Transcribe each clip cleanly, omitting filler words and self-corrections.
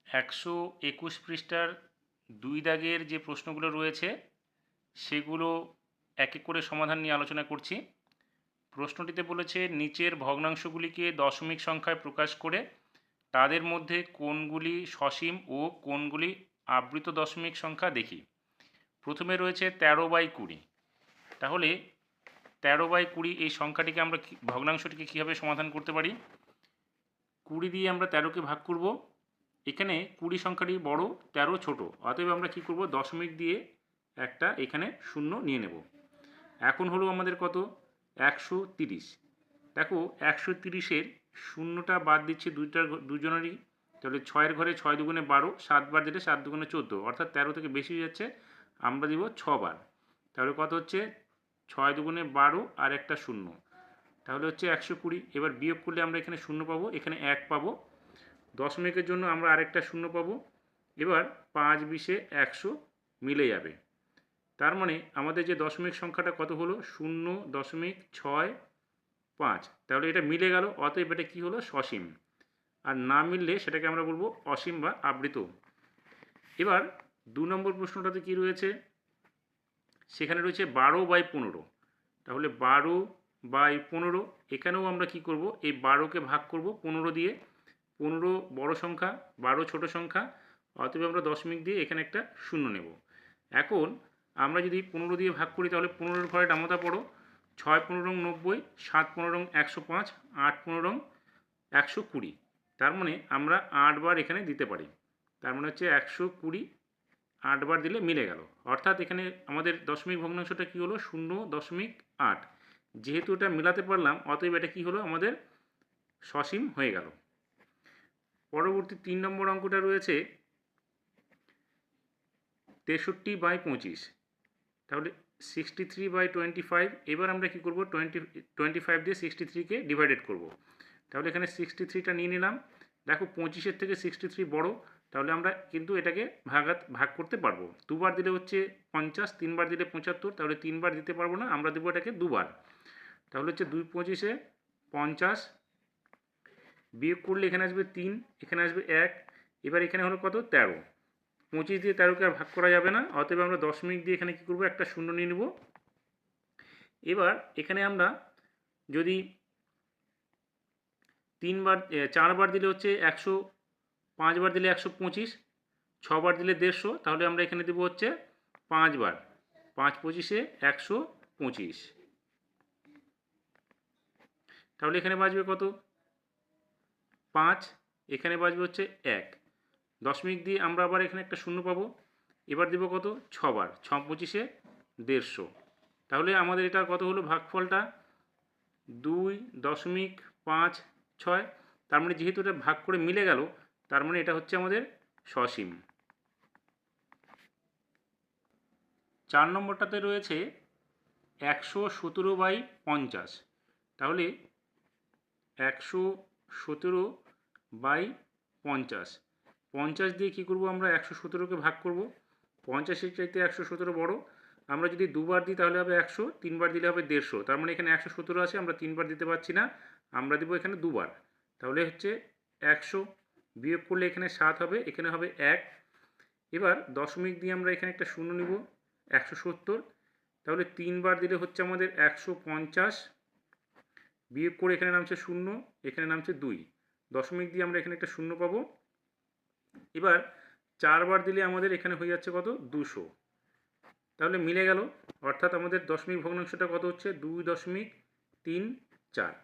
121 পৃষ্ঠার 2 দাগের যে প্রশ্নগুলো রয়েছে সেগুলো এক এক করে সমাধান নিয়ে আলোচনা করছি। প্রশ্নটিতে বলেছে নিচের ভগ্নাংশগুলিকে দশমিক সংখ্যায় প্রকাশ করে তাদের মধ্যে কোনগুলি সসীম ও কোনগুলি আবৃত দশমিক সংখ্যা দেখি। প্রথমে রয়েছে 13/20। তাহলে 13/20 এই সংখ্যাটিকে আমরা ভগ্নাংশটিকে কীভাবে সমাধান করতে পারি? 20 দিয়ে আমরা 13কে ভাগ করব। এখানে 20 সংখ্যাটি বড়, 13 ছোট, অতএব আমরা কি করব, দশমিক দিয়ে একটা এখানে শূন্য নিয়ে নেব। এখন হলো আমাদের কত, 130। দেখো 130-এর শূন্যটা বাদ দিচ্ছে দুজনেরই, তাহলে 6-এর ঘরে 6 দুগুণে 12, 7 বার দিলে 7 দুগুণে 14, অর্থাৎ 13 থেকে বেশি হয়ে যাচ্ছে, আমরা দিব 6 বার। তাহলে কত হচ্ছে, 6 দুগুণে 12 আর একটা শূন্য, তাহলে হচ্ছে 120। এবার বিয়োগ করলে আমরা এখানে শূন্য পাবো, এখানে 1 পাবো, দশমিকের জন্য আমরা আরেকটা শূন্য পাবো। এবার 5-20-100 মিলে যাবে। তার মানে আমাদের যে দশমিক সংখ্যাটা কত হলো, 0.65। তাহলে এটা মিলে গেল, অতএব এটা কী হলো, সসীম। আর না মিললে সেটাকে আমরা বলবো অসীম বা আবৃত। এবার 2 নম্বর প্রশ্নটাতে কি রয়েছে, সেখানে রয়েছে 12/15। তাহলে 12/15, এখানেও আমরা কি করব, এই 12কে ভাগ করব 15 দিয়ে। 15 বড় সংখ্যা, 12 ছোট সংখ্যা, অতএব আমরা দশমিক দিয়ে এখানে একটা শূন্য নেব। এখন আমরা যদি 15 দিয়ে ভাগ করি তাহলে 15-এর ঘরে ডামতা পড়ো, 6-15 90, 7-15 105, 8-15 120। তার মানে আমরা 8 বার এখানে দিতে পারি। তার মানে হচ্ছে 120 8 বার দিলে মিলে গেল, অর্থাৎ এখানে আমাদের দশমিক ভগ্নাংশটা কী হলো, 0.8। যেহেতু এটা মেলাতে পারলাম, অতএব এটা কী হলো, আমাদের সসীম হয়ে গেল। পরবর্তী 3 নম্বর অঙ্কটা রয়েছে 63/25। তাহলে 63/25। এবার আমরা কি করব, 25 দিয়ে 63-কে ডিভাইডেড করব। তাহলে এখানে 63টা নিয়ে নিলাম। দেখো 25-এর থেকে 63 বড়, তাহলে আমরা কিন্তু এটাকে ভাগ করতে পারবো। দুবার দিলে হচ্ছে 50, 3 বার দিলে 75, তাহলে 3 বার দিতে পারবো না, আমরা দেবো এটাকে দুবার। তাহলে হচ্ছে 2×25 50, বিয়োগ করলে এখানে আসবে 3, এখানে আসবে 1। এবার এখানে হলো কত, 13। 25 দিয়ে 13কে আর ভাগ করা যাবে না, অতএব আমরা দশমিক দিয়ে এখানে কী করবো, একটা শূন্য নিয়ে নেব। এবার এখানে আমরা যদি 4 বার দিলে হচ্ছে 100, 5 বার দিলে 125, 6 বার দিলে 150, তাহলে আমরা এখানে দেবো হচ্ছে 5 বার। 5×25 125। তাহলে এখানে বাজবে কত, 5, এখানে বাজবে হচ্ছে 1। দশমিক দিয়ে আমরা আবার এখানে একটা শূন্য পাবো। এবার দেবো কত, 6 বার, 6×25 150। তাহলে আমাদের এটা কত হলো, ভাগফলটা 2.56। তার মানে যেহেতু এটা ভাগ করে মিলে গেল, তার মানে এটা হচ্ছে আমাদের সসীম। 4 নম্বরটাতে রয়েছে 117/50। তাহলে 117/50, 50 দিয়ে কী করবো, আমরা 117-কে ভাগ করব। 50-এর চাইতে 117 বড়, আমরা যদি দুবার দিই তাহলে হবে 100, 3 বার দিলে হবে 150। তার মানে এখানে 117 আছে, আমরা 3 বার দিতে পারছি না, আমরা দেবো এখানে দুবার। তাহলে হচ্ছে 100, বিয়োগ করলে এখানে 7 হবে, এখানে হবে 1। এবার দশমিক দিয়ে আমরা এখানে একটা শূন্য নিব, 170। তাহলে 3 বার দিলে হচ্ছে আমাদের 150, বিয়োগ করে এখানে নামছে 0, এখানে নামছে 2। দশমিক দিয়ে আমরা এখানে একটা শূন্য পাবো। এবার 4 বার দিলে আমাদের এখানে হয়ে যাচ্ছে কত, 200। তাহলে মিলে গেল, অর্থাৎ আমাদের দশমিক ভগ্নাংশটা কত হচ্ছে, 2.34।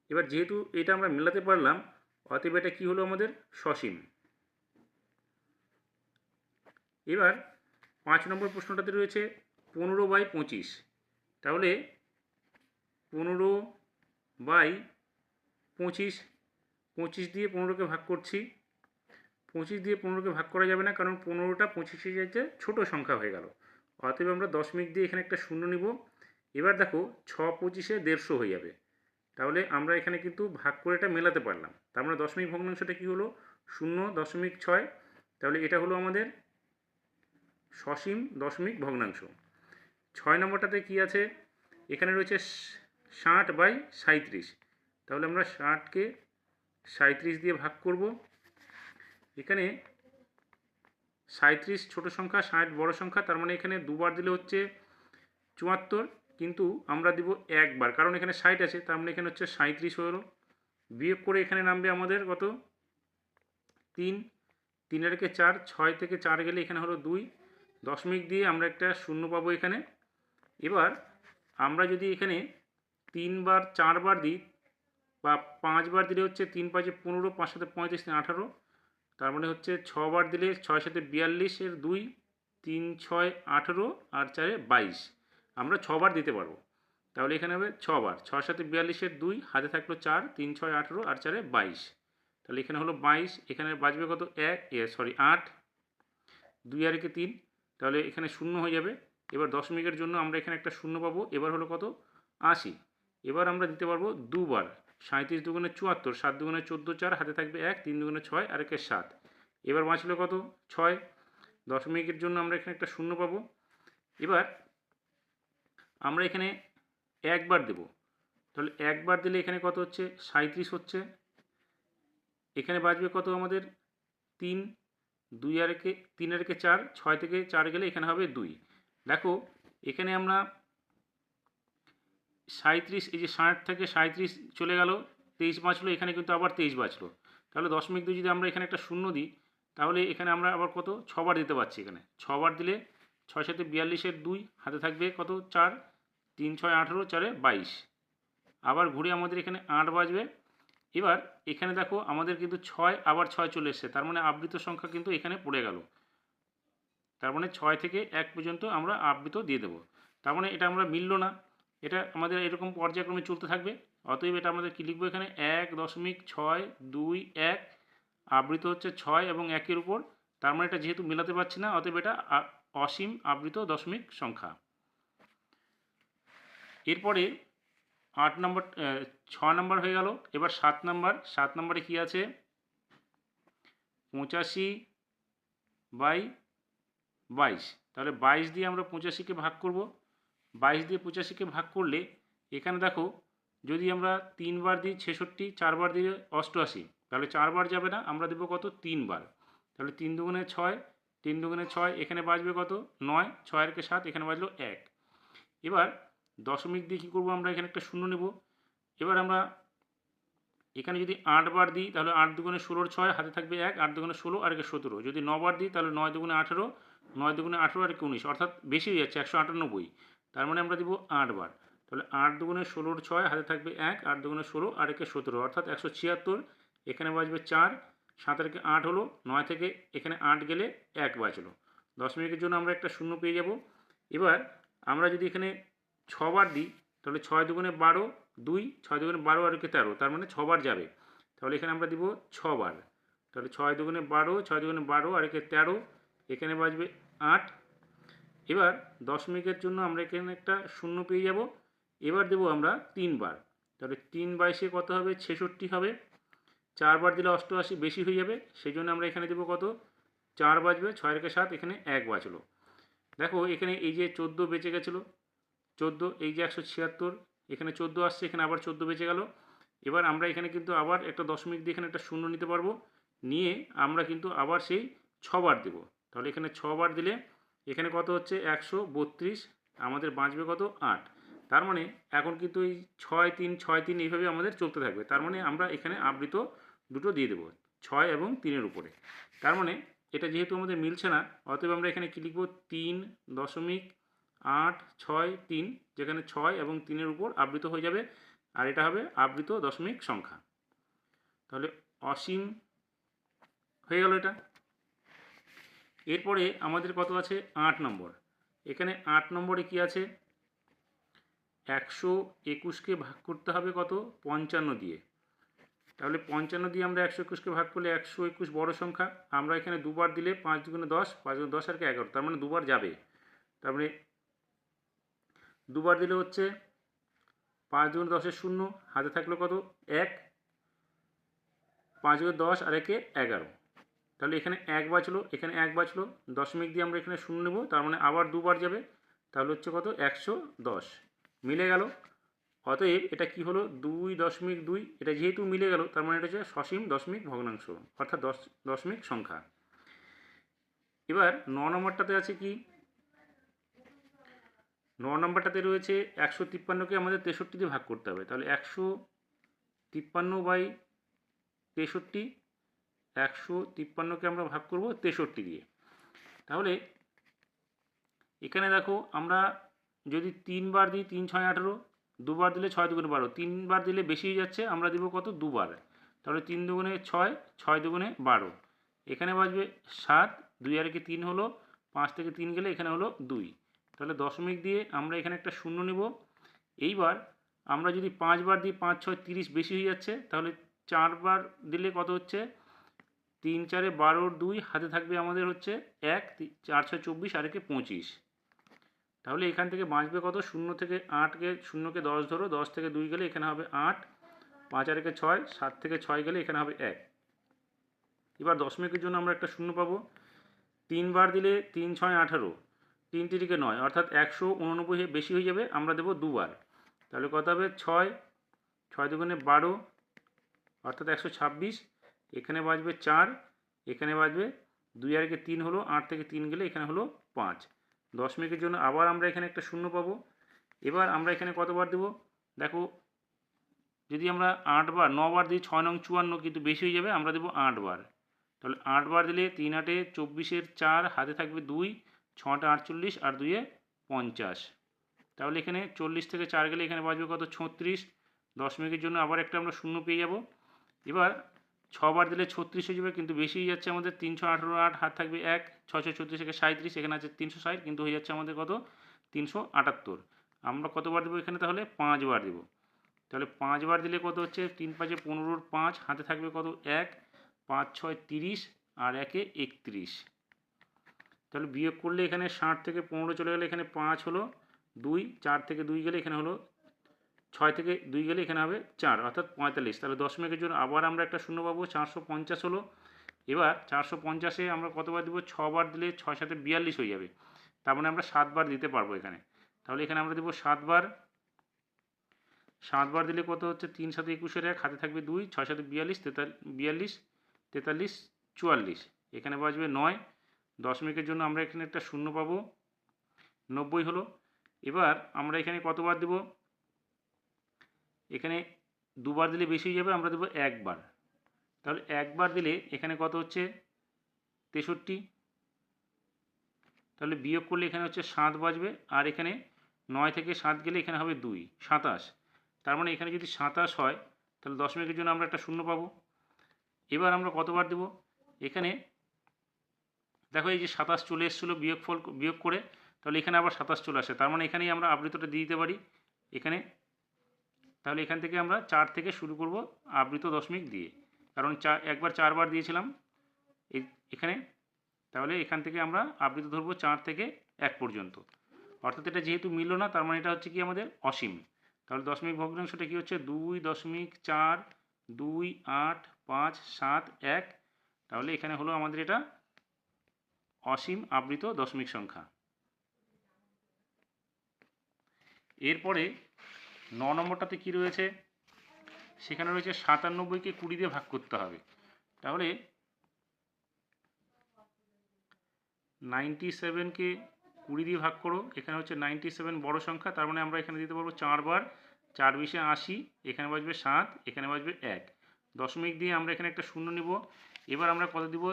এবার যেহেতু এটা আমরা মেলাতে পারলাম, অতএব এটা কী হলো, আমাদের সসীম। এবার 5 নম্বর প্রশ্নটাতে রয়েছে 15/25। তাহলে 15/25, 25 দিয়ে 15কে ভাগ করছি। 25 দিয়ে 15কে ভাগ করা যাবে না, কারণ 15টা 25-এর চাইতে ছোটো সংখ্যা হয়ে গেল, অতএব আমরা দশমিক দিয়ে এখানে একটা শূন্য নিব। এবার দেখো 6×25 150 হয়ে যাবে। তাহলে আমরা এখানে কিন্তু ভাগ করে এটা মেলাতে পারলাম। তার মানে দশমিক ভগ্নাংশটা কী হলো, 0.6। তাহলে এটা হলো আমাদের সসীম দশমিক ভগ্নাংশ। 6 নম্বরটাতে কি আছে, এখানে রয়েছে 60/37। তাহলে আমরা 60-কে 37 দিয়ে ভাগ করব। এখানে 37 ছোট সংখ্যা, 60 বড় সংখ্যা, তার মানে এখানে দুবার দিলে হচ্ছে 74, কিন্তু আমরা দিব একবার, কারণ এখানে 60 আছে, তার মানে এখানে হচ্ছে 37 হলো। বিয়োগ করে এখানে নামবে আমাদের কত, 3, 3 এর কে 4, 6 থেকে 4 গেলে এখানে হলো 2, দশমিক দিয়ে আমরা একটা শূন্য পাবো এখানে। এবার আমরা যদি এখানে 3 বার 4 বার দিই বা 5 বার দিলে হচ্ছে 3 5 15, 5 7 35, 18, তার মানে হচ্ছে 6 বার দিলে 6 7 42 এর 2, 3 6 18 আর 4 22, আমরা 6 বার দিতে পারবো। তাহলে এখানে হবে 6 বার, 6 7 42 এর 2, হাতে থাকলো 4, 3 6 18 আর 4 22, তাহলে এখানে হলো 22, এখানে বাজবে কত 8, 2 আর 1 3, তাহলে এখানে শূন্য হয়ে যাবে। এবার দশমিকের জন্য আমরা এখানে একটা শূন্য পাবো। এবার হলো কত 80, এবার আমরা দিতে পারবো দুবার, 37 দুগুণে 74, 7 দুগুণে 14 4, হাতে থাকবে 1, 3 দুগুণে 6 আর 1 7, এবার বাঁচলো কত 6, দশমিকের জন্য আমরা এখানে একটা শূন্য পাবো। এবার আমরা এখানে একবার দেব, তাহলে একবার দিলে এখানে কত হচ্ছে 37 হচ্ছে, এখানে বাজবে কত আমাদের 3, 2 আর 1 3 আর 1 4, 6 থেকে 4 গেলে এখানে হবে 2। দেখো এখানে আমরা 37, এই যে 60 থেকে 37 চলে গেল, 23 বাঁচলো, এখানে কিন্তু আবার 23 বাঁচলো, তাহলে দশমিক দিয়ে যদি আমরা এখানে একটা শূন্য দিই, তাহলে এখানে আমরা আবার কত 6 বার দিতে পারছি। এখানে 6 বার দিলে 6 7 42 এর 2, হাতে থাকবে কত 4, 3 6 18, 4 22, আবার ঘুরে আমাদের এখানে 8 বাজবে। এবার এখানে দেখো আমাদের কিন্তু 6 আবার 6 চলে এসছে, তার মানে আবৃত সংখ্যা কিন্তু এখানে পড়ে গেল, তার মানে 6 থেকে 1 পর্যন্ত আমরা আবৃত দিয়ে দেবো। তার মানে এটা আমরা মিললো না, এটা আমাদের এরকম পর্যায়ক্রমে চলতে থাকবে। অতএব এটা আমাদের কী লিখবো এখানে 1.621, আবৃত হচ্ছে 6 এবং 1-এর উপর, তার মানে এটা যেহেতু মেলাতে পারছি না, অতএব এটা অসীম আবৃত দশমিক সংখ্যা। এরপরে 8 নম্বর 6 নম্বর হয়ে গেল। এবার 7 নম্বর, 7 নম্বরে কী আছে 85/22, তাহলে 22 দিয়ে আমরা 85কে ভাগ করব। 22 দিয়ে 85কে ভাগ করলে এখানে দেখো যদি আমরা 3 বার দিই 66, 4 বার দিলে 88, তাহলে 4 বার যাবে না, আমরা দেবো কত 3 বার, তাহলে 3 দুগুণে 6, 3 দুগুণে 6, এখানে বাজবে কত 9, 6 আর 7, এখানে বাজলো 1। এবার দশমিক দিয়ে কী করবো, আমরা এখানে একটা শূন্য নেব। এবার আমরা এখানে যদি 8 বার দিই, তাহলে 8 দুগুণে 16 6, হাতে থাকবে 1, 8 দুগুণে 16 আর 17, যদি 9 বার দিই তাহলে 9 দুগুণে 18, 9 দুগুণে 18 আর 19, অর্থাৎ বেশি হয়ে যাচ্ছে 198, তার মানে আমরা দিব 8 বার, তাহলে 8 দুগুণে 16 6, হাতে থাকবে 1, 8 দুগুণে 16 আর 1 17, অর্থাৎ 176, এখানে বাজবে 4, 7 আর 8 হলো, 9 থেকে এখানে 8 গেলে 1 বাজলো, দশমিকের জন্য আমরা একটা শূন্য পেয়ে যাব। এবার আমরা যদি এখানে 6 বার দিই, তাহলে 6 দুগুণে 12 2, 6 দুগুণে 12 আর 13, তার মানে 6 বার যাবে, তাহলে এখানে আমরা দিব 6 বার, তাহলে 6 দুগুণে 12, 6 দুগুণে 12 আর 13, এখানে বাজবে 8। এবার দশমিকের জন্য আমরা এখানে একটা শূন্য পেয়ে যাব। এবার দেবো আমরা 3 বার, তাহলে 3 22 কত হবে 66 হবে, 4 বার দিলে 88 বেশি হয়ে যাবে, সেই জন্য আমরা এখানে দেবো কত 4 বাজবে, 6 আর 7, এখানে 1 বাজলো। দেখো এখানে এই যে 14 বেঁচে গেছিলো, 14, এই যে 176, এখানে 14 আসছে, এখানে আবার 14 বেঁচে গেল। এবার আমরা এখানে কিন্তু আবার একটা দশমিক দিয়ে এখানে একটা শূন্য নিতে পারবো, নিয়ে আমরা কিন্তু আবার সেই 6 বার দেব, তাহলে এখানে 6 বার দিলে এখানে কত হচ্ছে 132, আমাদের বাঁচবে কত 8, তার মানে এখন কিন্তু এই 6 3 6 3 এইভাবে আমাদের চলতে থাকবে, তার মানে আমরা এখানে আবৃত দুটো দিয়ে দেবো 6 এবং 3-এর উপরে। তার মানে এটা যেহেতু আমাদের মিলছে না, অতএব আমরা এখানে কী লিখবো 3.863, যেখানে 6 এবং 3-এর উপর আবৃত হয়ে যাবে, আর এটা হবে আবৃত দশমিক সংখ্যা, তাহলে অসীম হয়ে গেল এটা। এরপরে আমাদের কত আছে 8 নম্বর, এখানে 8 নম্বরে কি আছে 121কে ভাগ করতে হবে কত 55 দিয়ে, তাহলে 55 দিয়ে আমরা 121কে ভাগ করলে 121 বড় সংখ্যা, আমরা এখানে দুবার দিলে 5 দুগুণে 10, 5 দুগুণে 10 আর 11, তার মানে দুবার যাবে, তার মানে দুবার দিলে হচ্ছে 5 দুগুণে 10 0, হাতে থাকলো কত 1, 5 দুগুণে 10 আর 1 11, তাহলে এখানে 1 বাঁচলো, এখানে 1 বাঁচলো, দশমিক দিয়ে আমরা এখানে শূন্য নেব, তার মানে আবার দুবার যাবে, তাহলে হচ্ছে কত 110, মিলে গেল। অতএব এটা কি হলো 2.2, এটা যেহেতু মিলে গেল, তার মানে এটা হচ্ছে সসীম দশমিক ভগ্নাংশ, অর্থাৎ দশমিক সংখ্যা। এবার 9 নম্বরটাতে আছে কি, 9 নম্বরটাতে রয়েছে 153কে আমাদের 63 দিয়ে ভাগ করতে হবে। তাহলে 153/63, 153কে আমরা ভাগ করব 63 দিয়ে। তাহলে এখানে দেখো আমরা যদি 3 বার দিই 3 6 18, 2 বার দিলে 6 দুগুণে 12, 3 বার দিলে বেশি হয়ে যাচ্ছে, আমরা দিব কত 2 বার। তাহলে 3 দুগুণে 6, 6 দুগুণে 12, এখানে বাজবে 7, 2 আর 3 হলো, 5 থেকে 3 গেলে এখানে হলো 2। তাহলে দশমিক দিয়ে আমরা এখানে একটা শূন্য নিব। এইবার আমরা যদি 5 বার দিই 5 6 30, বেশি হয়ে যাচ্ছে, তাহলে 4 বার দিলে কত হচ্ছে 3 4 12, 2 হাতে থাকবে আমাদের হচ্ছে 1, 4 6 24 আর 1 25। তাহলে এখান থেকে বাঁচবে কত, 0 থেকে 8কে, 0কে 10 ধরো, 10 থেকে 2 গেলে এখানে হবে 8, 5 আর 1 6, 7 থেকে 6 গেলে এখানে হবে 1। এবার দশমিকের জন্য আমরা একটা শূন্য পাবো। 3 বার দিলে 3 6 18, 3 3কে 9, অর্থাৎ 189 বেশি হয়ে যাবে, আমরা দেবো 2 বার। তাহলে কত হবে 6, 6 দুগুণে 12, অর্থাৎ 126, এখানে বাজবে 4, এখানে বাজবে 2 আর 3 হলো, 8 থেকে 3 গেলে এখানে হলো 5। দশমিকের জন্য আবার আমরা এখানে একটা শূন্য পাবো। এবার আমরা এখানে কতবার দেবো দেখো, যদি আমরা 8 বার 9 বার দিই 6 নং 54, কিন্তু বেশি হয়ে যাবে, আমরা দেবো 8 বার। তাহলে 8 বার দিলে 3 8 24, 4 হাতে থাকবে 2, 6 48 আর 2 50। তাহলে এখানে 40 থেকে 4 গেলে এখানে বাজবে কত 36। দশমিকের জন্য আবার একটা আমরা শূন্য পেয়ে যাব। এবার 6 বার দিলে 36 হয়ে যাবে, কিন্তু বেশি হয়ে যাচ্ছে আমাদের, 318, 8 হাত থাকবে 1, 6 6 34 থেকে 37, এখানে আছে 360, কিন্তু হয়ে যাচ্ছে আমাদের কত 378। আমরা কতবার দেবো এখানে, তাহলে 5 বার দেবো। তাহলে 5 বার দিলে কত হচ্ছে, 3 5 15, 5 হাতে থাকবে কত 1, 5 6 30 আর 1 31। তাহলে বিয়োগ করলে এখানে 60 থেকে 15 চলে গেলে এখানে 5 হলো, 2 4 থেকে 2 গেলে এখানে হলো, 6 থেকে 2 গেলে এখানে হবে 4, অর্থাৎ 45। তাহলে দশমিকের জন্য আবার আমরা একটা শূন্য পাবো, 450 হলো। এবার 450-এ আমরা কতবার দেবো, 6 বার দিলে 6 7 42 হয়ে যাবে, তার মানে আমরা 7 বার দিতে পারবো এখানে। তাহলে এখানে আমরা দেবো 7 বার। 7 বার দিলে কত হচ্ছে, 3 7 21 1 হাতে থাকবে 2, 6 7 42, 42 43 44, এখানে বাজবে 9। দশমিকের জন্য আমরা এখানে একটা শূন্য পাবো, 90 হলো। এবার আমরা এখানে কতবার দেব, এখানে 2 বার দিলে বেশি হয়ে যাবে, আমরা দেবো 1 বার। তাহলে 1 বার দিলে এখানে কত হচ্ছে 63। তাহলে বিয়োগ করলে এখানে হচ্ছে 7 বাজবে, আর এখানে 9 থেকে 7 গেলে এখানে হবে 2, 27। তার মানে এখানে যদি 27 হয়, তাহলে দশমিকের জন্য আমরা একটা শূন্য পাবো। এবার আমরা কতবার দেব, এখানে দেখো এই যে 27 চলে এসেছিলো বিয়োগ করে, তাহলে এখানে আবার 27 চলে আসে, তার মানে এখানেই আমরা আবৃতটা দিয়ে দিতে পারি এখানে। তাহলে এখান থেকে আমরা 4 থেকে শুরু করব আবৃত দশমিক দিয়ে, কারণ একবার 4 বার দিয়েছিলাম এখানে। তাহলে এখান থেকে আমরা আবৃত ধরবো 4 থেকে 1 পর্যন্ত, অর্থাৎ এটা যেহেতু মিলল না, তার মানে এটা হচ্ছে কি আমাদের অসীম। তাহলে দশমিক ভগ্নাংশটা কি হচ্ছে, 2.4 2 8 5 7 1। তাহলে এখানে হলো আমাদের এটা অসীম আবৃত দশমিক সংখ্যা। এরপরে 9 নম্বরটাতে কি রয়েছে, সেখানে রয়েছে 97কে 20 দিয়ে ভাগ করতে হবে। তাহলে 97কে 20 দিয়ে ভাগ করো, এখানে হচ্ছে 97 বড় সংখ্যা, তার মানে আমরা এখানে দিতে পারবো 4 বার, 4 20 80, এখানে বাজবে 7, এখানে বাজবে 1। দশমিক দিয়ে আমরা এখানে একটা শূন্য নিব। এবার আমরা কত দিব,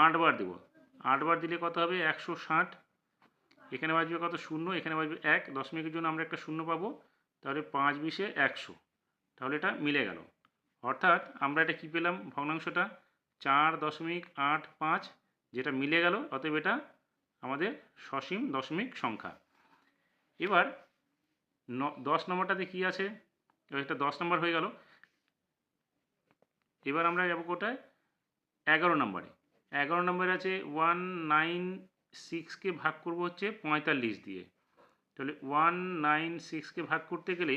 8 বার দেব। 8 বার দিলে কত হবে 160, এখানে বাজবে কত 0, এখানে বাজবে 1। দশমিকের জন্য আমরা একটা শূন্য পাবো, তাহলে 5 20 100। তাহলে এটা মিলে গেল, অর্থাৎ আমরা এটা কি পেলাম, ভগ্নাংশটা 4.85, যেটা মিলে গেল, অতএব এটা আমাদের সসীম দশমিক সংখ্যা। এবার 10 নম্বরটাতে কি আছে, এটা 10 নম্বর হয়ে গেল। এবার আমরা যাবো কোথায়, 11 নম্বরে। 11 নম্বরে আছে 196কে ভাগ করব হচ্ছে 45 দিয়ে। তাহলে 196কে ভাগ করতে গেলে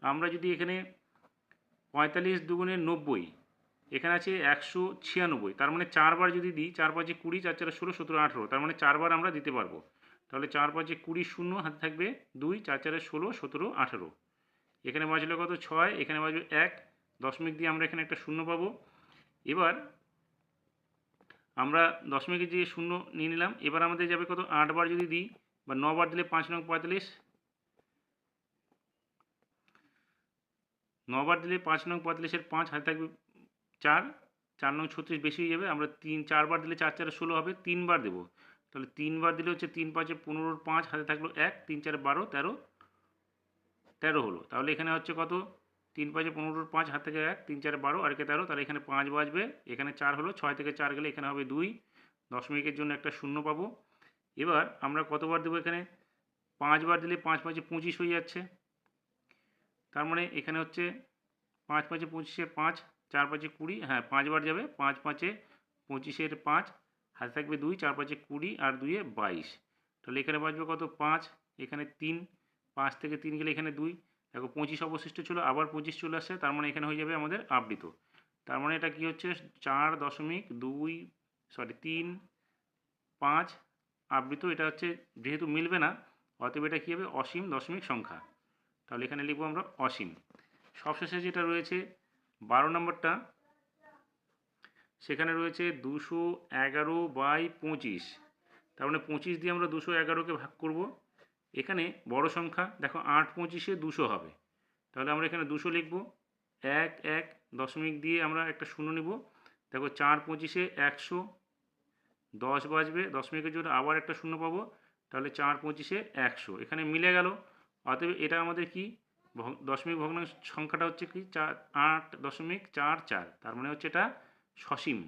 আমরা যদি এখানে 45 দুগুণে 90, এখানে আছে 196, তার মানে 4 বার যদি দিই, 4 5 20, 4 4 16 17 18, তার মানে 4 বার আমরা দিতে পারবো। তাহলে 4 5 20 0 হাতে থাকবে 2, 4 4 16 17 18, এখানে বাজলো কত 6, এখানে বাজবে 1। দশমিক দিয়ে আমরা এখানে একটা শূন্য পাবো। এবার আমরা দশমিকের যে শূন্য নিয়ে নিলাম। এবার আমাদের যাবে কত, 8 বার যদি দিই বা 9 বার দিলে 5 নং 45, 9 বার দিলে 5 নং 45-এর 5 হাতে থাকবে 4, 4 নং 36 বেশি হয়ে যাবে। আমরা 4 বার দিলে 4 4 16 হবে, 3 বার দেবো। তাহলে 3 বার দিলে হচ্ছে 3 5 15, 5 হাতে থাকলো 1, 3 4 12, 13, 13 হলো। তাহলে এখানে হচ্ছে কত, 3 5 15, 5 হাত থেকে 1, 3 4 12 আর একে 13, তাহলে এখানে 5 বাজবে, এখানে 4 হলো, 6 থেকে 4 গেলে এখানে হবে 2, দশমিকের জন্য একটা শূন্য পাবো। এবার আমরা কতবার দেবো এখানে, 5 বার দিলে 5 5 25 হয়ে যাচ্ছে। তার মানে এখানে হচ্ছে 5 5 25-এ 5, 4 5 20, হ্যাঁ 5 বার যাবে, 5 5 25-এর 5 হাতে থাকবে 2, 4 5 20 আর 2 22। তাহলে এখানে বাজবে কত, 5, এখানে 3, 5 থেকে 3 গেলে এখানে 2, দেখো 25 অবশিষ্ট ছিল, আবার 25 চলে আসছে, তার মানে এখানে হয়ে যাবে আমাদের আবৃত। তার মানে এটা কি হচ্ছে 4.3 5 আবৃত। এটা হচ্ছে যেহেতু মিলবে না, অতএব এটা কী হবে, অসীম দশমিক সংখ্যা। তাহলে এখানে লিখবো আমরা অসীম। সবশেষে যেটা রয়েছে 12 নম্বরটা, সেখানে রয়েছে 211/25। তার মানে 25 দিয়ে আমরা 211-কে ভাগ করব। এখানে বড় সংখ্যা দেখো 8 25-এ 200 হবে, তাহলে আমরা এখানে 200 লিখব। 1 1 দশমিক দিয়ে আমরা একটা শূন্য নিব, দেখো 4 25-এ 100, 10 বাজবে, দশমিকের জন্য আবার একটা শূন্য পাবো, তাহলে 4 25-এ 100, এখানে মিলে গেল। অতএব এটা আমাদের কি, দশমিক ভগ্নাংশ সংখ্যাটা হচ্ছে কি 8.44, তার মানে হচ্ছে এটা সসীম।